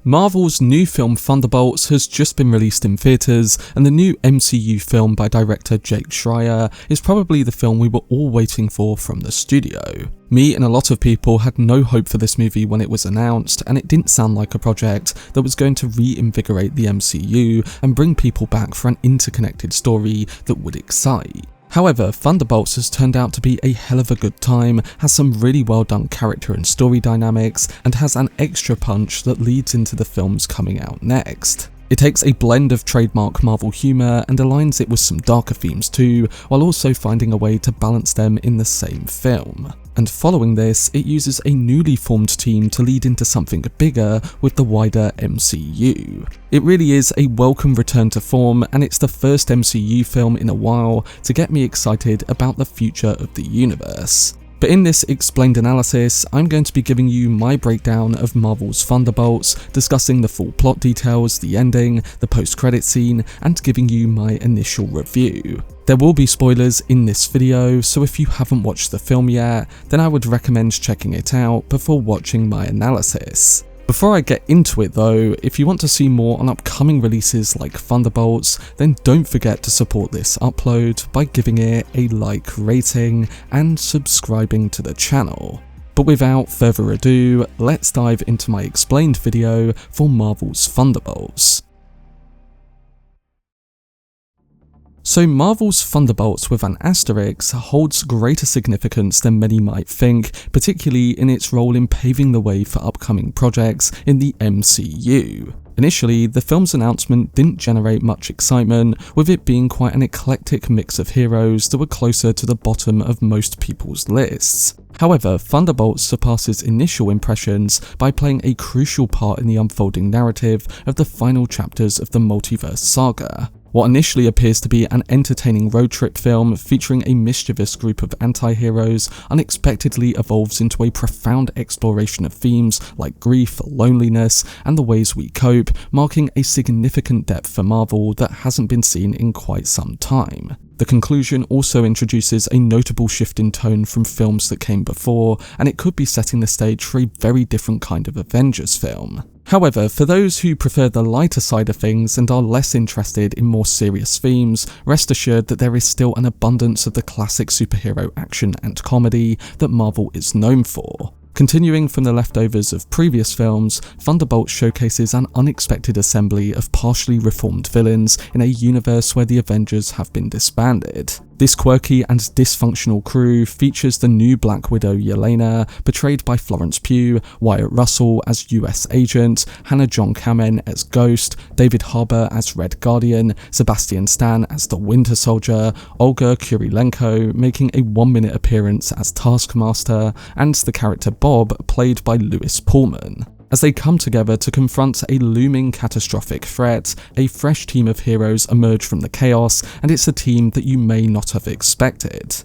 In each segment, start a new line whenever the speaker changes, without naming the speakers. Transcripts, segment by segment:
Marvel's new film Thunderboltss has just been released in theatres, and the new MCU film by director Jake Schreier is probably the film we were all waiting for from the studio. Me and a lot of people had no hope for this movie when it was announced, and it didn't sound like a project that was going to reinvigorate the MCU and bring people back for an interconnected story that would excite. However, Thunderboltss has turned out to be a hell of a good time, has some really well done character and story dynamics, and has an extra punch that leads into the films coming out next. It takes a blend of trademark Marvel humour and aligns it with some darker themes too, while also finding a way to balance them in the same film. And following this, it uses a newly formed team to lead into something bigger with the wider MCU. It really is a welcome return to form, and it's the first MCU film in a while to get me excited about the future of the universe. But in this explained analysis, I'm going to be giving you my breakdown of Marvel's Thunderboltss, discussing the full plot details, the ending, the post-credit scene, and giving you my initial review. There will be spoilers in this video, so if you haven't watched the film yet, then I would recommend checking it out before watching my analysis. Before I get into it though, if you want to see more on upcoming releases like Thunderboltss, then don't forget to support this upload by giving it a like rating and subscribing to the channel. But without further ado, let's dive into my explained video for Marvel's Thunderboltss. So Marvel's Thunderboltss with an asterisk holds greater significance than many might think, particularly in its role in paving the way for upcoming projects in the MCU. Initially, the film's announcement didn't generate much excitement, with it being quite an eclectic mix of heroes that were closer to the bottom of most people's lists. However, Thunderboltss surpasses initial impressions by playing a crucial part in the unfolding narrative of the final chapters of the multiverse saga. What initially appears to be an entertaining road trip film featuring a mischievous group of anti-heroes unexpectedly evolves into a profound exploration of themes like grief, loneliness, and the ways we cope, marking a significant depth for Marvel that hasn't been seen in quite some time. The conclusion also introduces a notable shift in tone from films that came before, and it could be setting the stage for a very different kind of Avengers film. However, for those who prefer the lighter side of things and are less interested in more serious themes, rest assured that there is still an abundance of the classic superhero action and comedy that Marvel is known for. Continuing from the leftovers of previous films, Thunderboltss showcases an unexpected assembly of partially reformed villains in a universe where the Avengers have been disbanded. This quirky and dysfunctional crew features the new Black Widow Yelena, portrayed by Florence Pugh, Wyatt Russell as US Agent, John-Kamen as Ghost, David Harbour as Red Guardian, Sebastian Stan as the Winter Soldier, Olga Kurylenko making a 1-minute appearance as Taskmaster, and the character Bob, played by Pullman. As they come together to confront a looming catastrophic threat, a fresh team of heroes emerge from the chaos, and it's a team that you may not have expected.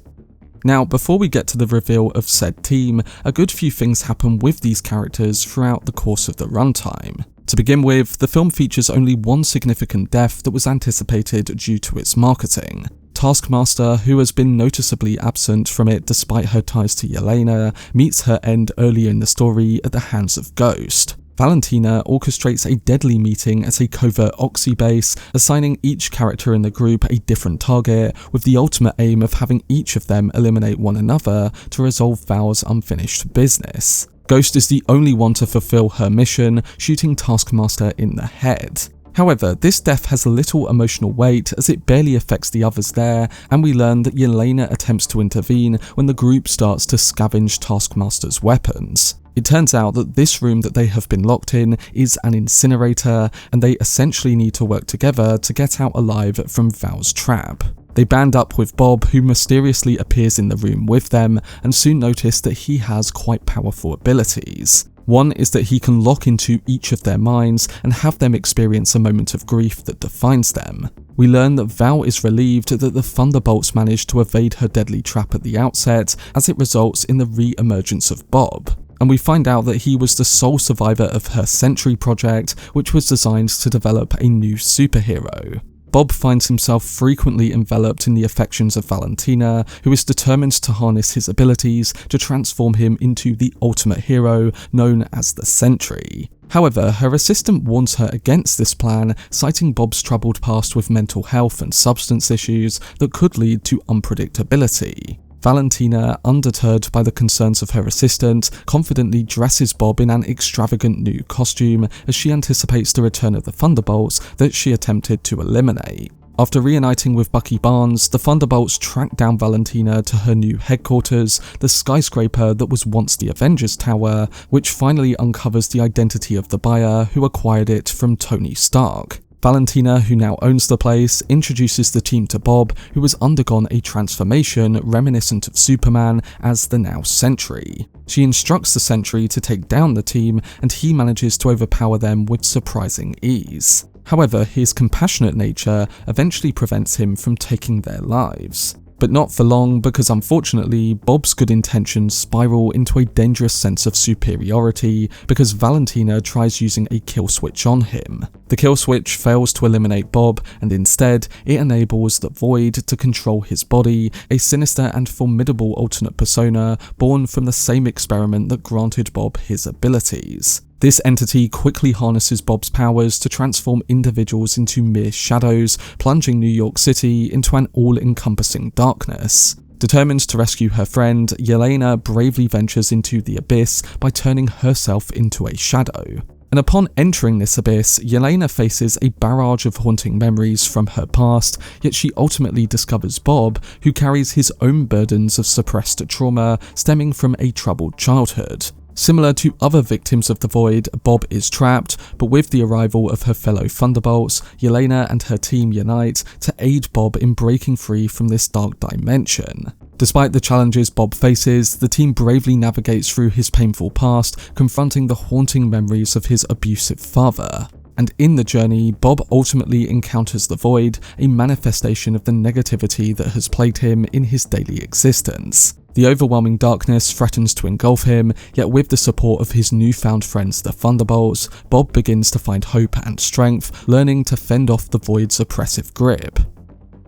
Now, before we get to the reveal of said team, a good few things happen with these characters throughout the course of the runtime. To begin with, the film features only one significant death that was anticipated due to its marketing. Taskmaster, who has been noticeably absent from it despite her ties to Yelena, meets her end earlier in the story at the hands of Ghost. Valentina orchestrates a deadly meeting at a covert Oxy base, assigning each character in the group a different target, with the ultimate aim of having each of them eliminate one another to resolve Val's unfinished business. Ghost is the only one to fulfill her mission, shooting Taskmaster in the head. However, this death has little emotional weight as it barely affects the others there, and we learn that Yelena attempts to intervene when the group starts to scavenge Taskmaster's weapons. It turns out that this room that they have been locked in is an incinerator, and they essentially need to work together to get out alive from Val's trap. They band up with Bob, who mysteriously appears in the room with them, and soon notice that he has quite powerful abilities. One is that he can lock into each of their minds and have them experience a moment of grief that defines them. We learn that Val is relieved that the Thunderboltss managed to evade her deadly trap at the outset, as it results in the re-emergence of Bob. And we find out that he was the sole survivor of her Sentry project, which was designed to develop a new superhero. Bob finds himself frequently enveloped in the affections of Valentina, who is determined to harness his abilities to transform him into the ultimate hero known as the Sentry. However, her assistant warns her against this plan, citing Bob's troubled past with mental health and substance issues that could lead to unpredictability. Valentina, undeterred by the concerns of her assistant, confidently dresses Bob in an extravagant new costume as she anticipates the return of the Thunderbolts that she attempted to eliminate. After reuniting with Bucky Barnes, the Thunderbolts track down Valentina to her new headquarters, the skyscraper that was once the Avengers Tower, which finally uncovers the identity of the buyer who acquired it from Tony Stark. Valentina, who now owns the place, introduces the team to Bob, who has undergone a transformation reminiscent of Superman as the now Sentry. She instructs the Sentry to take down the team, and he manages to overpower them with surprising ease. However, his compassionate nature eventually prevents him from taking their lives. But not for long, because unfortunately, Bob's good intentions spiral into a dangerous sense of superiority because Valentina tries using a kill switch on him. The kill switch fails to eliminate Bob, and instead, it enables the Void to control his body, a sinister and formidable alternate persona born from the same experiment that granted Bob his abilities. This entity quickly harnesses Bob's powers to transform individuals into mere shadows, plunging New York City into an all-encompassing darkness. Determined to rescue her friend, Yelena bravely ventures into the abyss by turning herself into a shadow. And upon entering this abyss, Yelena faces a barrage of haunting memories from her past, yet she ultimately discovers Bob, who carries his own burdens of suppressed trauma stemming from a troubled childhood. Similar to other victims of the Void, Bob is trapped, but with the arrival of her fellow Thunderbolts, Yelena and her team unite to aid Bob in breaking free from this dark dimension. Despite the challenges Bob faces, the team bravely navigates through his painful past, confronting the haunting memories of his abusive father. And in the journey, Bob ultimately encounters the Void, a manifestation of the negativity that has plagued him in his daily existence. The overwhelming darkness threatens to engulf him, yet with the support of his newfound friends the Thunderbolts, Bob begins to find hope and strength, learning to fend off the Void's oppressive grip.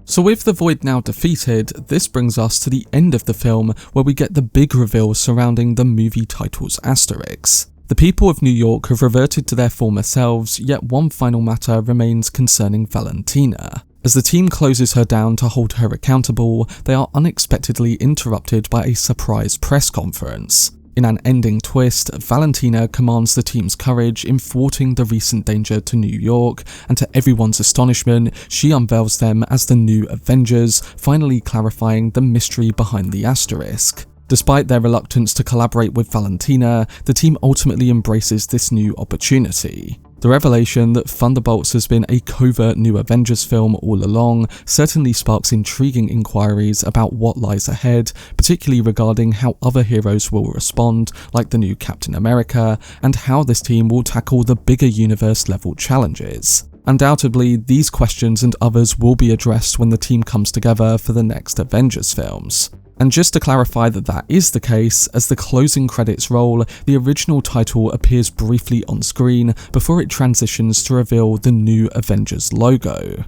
So with the Void now defeated, this brings us to the end of the film, where we get the big reveal surrounding the movie title's asterisks. The people of New York have reverted to their former selves, yet one final matter remains concerning Valentina. As the team closes her down to hold her accountable, they are unexpectedly interrupted by a surprise press conference. In an ending twist, Valentina commands the team's courage in thwarting the recent danger to New York, and to everyone's astonishment, she unveils them as the new Avengers, finally clarifying the mystery behind the asterisk. Despite their reluctance to collaborate with Valentina, the team ultimately embraces this new opportunity. The revelation that Thunderboltss has been a covert new Avengers film all along certainly sparks intriguing inquiries about what lies ahead, particularly regarding how other heroes will respond, like the new Captain America, and how this team will tackle the bigger universe-level challenges. Undoubtedly, these questions and others will be addressed when the team comes together for the next Avengers films. And just to clarify that that is the case, as the closing credits roll, the original title appears briefly on screen before it transitions to reveal the new Avengers logo.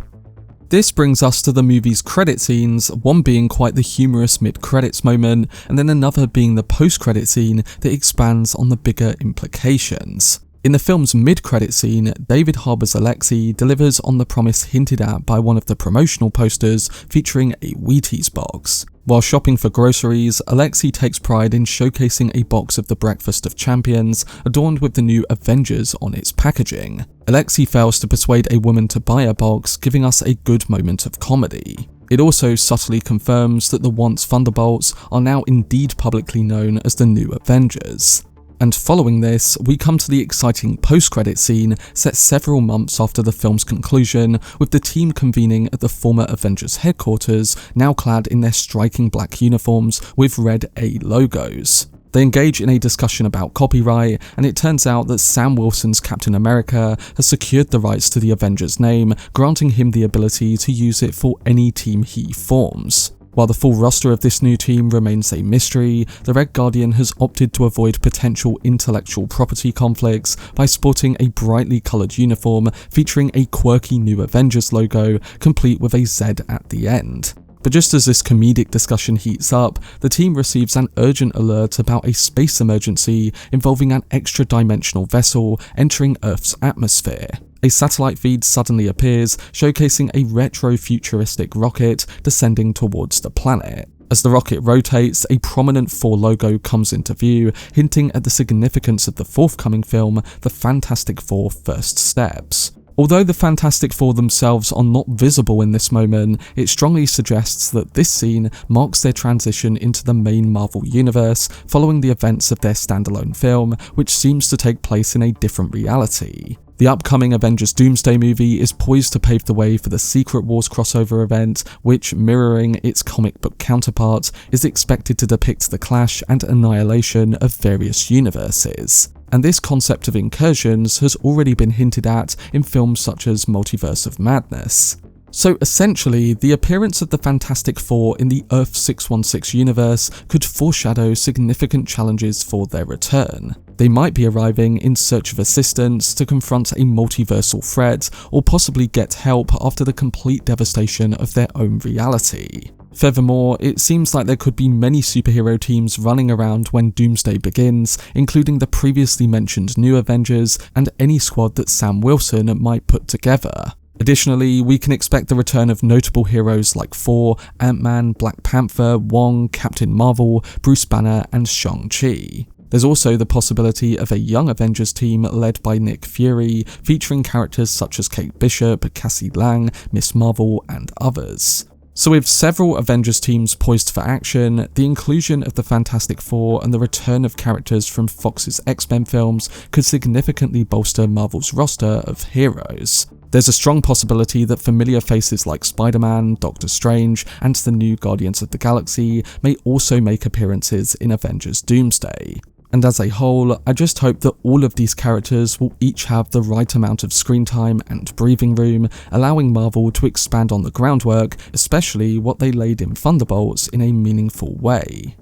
This brings us to the movie's credit scenes, one being quite the humorous mid-credits moment, and then another being the post-credit scene that expands on the bigger implications. In the film's mid-credit scene, David Harbour's Alexei delivers on the promise hinted at by one of the promotional posters featuring a Wheaties box. While shopping for groceries, Alexei takes pride in showcasing a box of the Breakfast of Champions adorned with the new Avengers on its packaging. Alexei fails to persuade a woman to buy a box, giving us a good moment of comedy. It also subtly confirms that the once Thunderbolts are now indeed publicly known as the new Avengers. And following this, we come to the exciting post-credit scene set several months after the film's conclusion, with the team convening at the former Avengers headquarters, now clad in their striking black uniforms with red A logos. They engage in a discussion about copyright, and it turns out that Sam Wilson's Captain America has secured the rights to the Avengers name, granting him the ability to use it for any team he forms. While the full roster of this new team remains a mystery, the Red Guardian has opted to avoid potential intellectual property conflicts by sporting a brightly coloured uniform featuring a quirky new Avengers logo, complete with a Z at the end. But just as this comedic discussion heats up, the team receives an urgent alert about a space emergency involving an extra-dimensional vessel entering Earth's atmosphere. A satellite feed suddenly appears, showcasing a retro-futuristic rocket descending towards the planet. As the rocket rotates, a prominent 4 logo comes into view, hinting at the significance of the forthcoming film, The Fantastic Four: First Steps. Although the Fantastic Four themselves are not visible in this moment, it strongly suggests that this scene marks their transition into the main Marvel universe following the events of their standalone film, which seems to take place in a different reality. The upcoming Avengers Doomsday movie is poised to pave the way for the Secret Wars crossover event, which, mirroring its comic book counterpart, is expected to depict the clash and annihilation of various universes. And this concept of incursions has already been hinted at in films such as Multiverse of Madness. So essentially, the appearance of the Fantastic Four in the Earth-616 universe could foreshadow significant challenges for their return. They might be arriving in search of assistance to confront a multiversal threat, or possibly get help after the complete devastation of their own reality. Furthermore, it seems like there could be many superhero teams running around when Doomsday begins, including the previously mentioned New Avengers and any squad that Sam Wilson might put together. Additionally, we can expect the return of notable heroes like Thor, Ant-Man, Black Panther, Wong, Captain Marvel, Bruce Banner, and Shang-Chi. There's also the possibility of a young Avengers team led by Nick Fury, featuring characters such as Kate Bishop, Cassie Lang, Miss Marvel, and others. So with several Avengers teams poised for action, the inclusion of the Fantastic Four and the return of characters from Fox's X-Men films could significantly bolster Marvel's roster of heroes. There's a strong possibility that familiar faces like Spider-Man, Doctor Strange, and the new Guardians of the Galaxy may also make appearances in Avengers Doomsday. And as a whole, I just hope that all of these characters will each have the right amount of screen time and breathing room, allowing Marvel to expand on the groundwork, especially what they laid in Thunderbolts, in a meaningful way.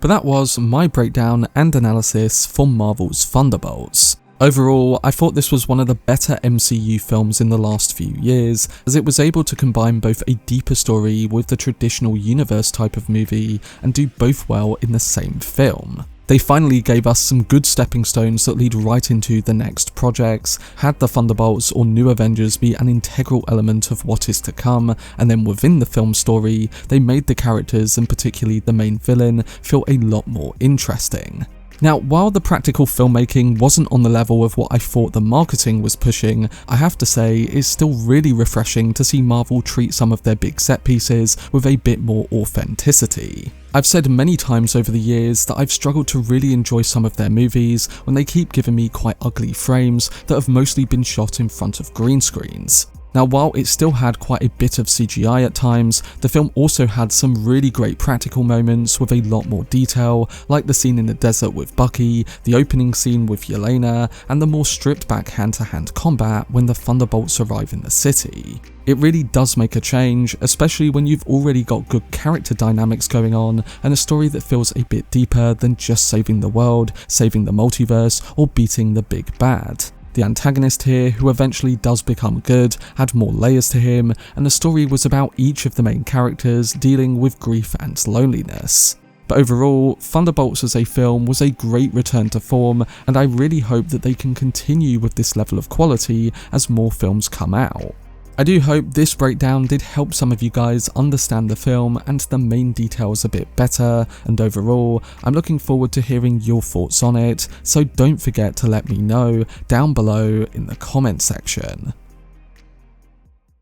But that was my breakdown and analysis for Marvel's Thunderbolts. Overall, I thought this was one of the better MCU films in the last few years, as it was able to combine both a deeper story with the traditional universe type of movie and do both well in the same film. They finally gave us some good stepping stones that lead right into the next projects, had the Thunderbolts or New Avengers be an integral element of what is to come, and then within the film story, they made the characters, and particularly the main villain, feel a lot more interesting. Now, while the practical filmmaking wasn't on the level of what I thought the marketing was pushing, I have to say it's still really refreshing to see Marvel treat some of their big set pieces with a bit more authenticity. I've said many times over the years that I've struggled to really enjoy some of their movies when they keep giving me quite ugly frames that have mostly been shot in front of green screens. Now, while it still had quite a bit of CGI at times, the film also had some really great practical moments with a lot more detail, like the scene in the desert with Bucky, the opening scene with Yelena, and the more stripped back hand-to-hand combat when the Thunderbolts arrive in the city. It really does make a change, especially when you've already got good character dynamics going on and a story that feels a bit deeper than just saving the world, saving the multiverse, or beating the big bad. The antagonist here, who eventually does become good, had more layers to him, and the story was about each of the main characters dealing with grief and loneliness. But overall, Thunderbolts as a film was a great return to form, and I really hope that they can continue with this level of quality as more films come out. I do hope this breakdown did help some of you guys understand the film and the main details a bit better, and overall, I'm looking forward to hearing your thoughts on it, so don't forget to let me know down below in the comment section.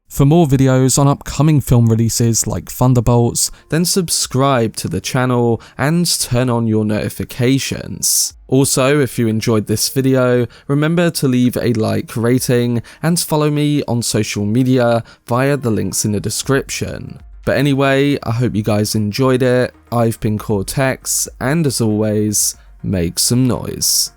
For more videos on upcoming film releases like Thunderbolts, then subscribe to the channel and turn on your notifications. Also, if you enjoyed this video, remember to leave a like, rating, and follow me on social media via the links in the description. But anyway, I hope you guys enjoyed it. I've been Cortex, and as always, make some noise.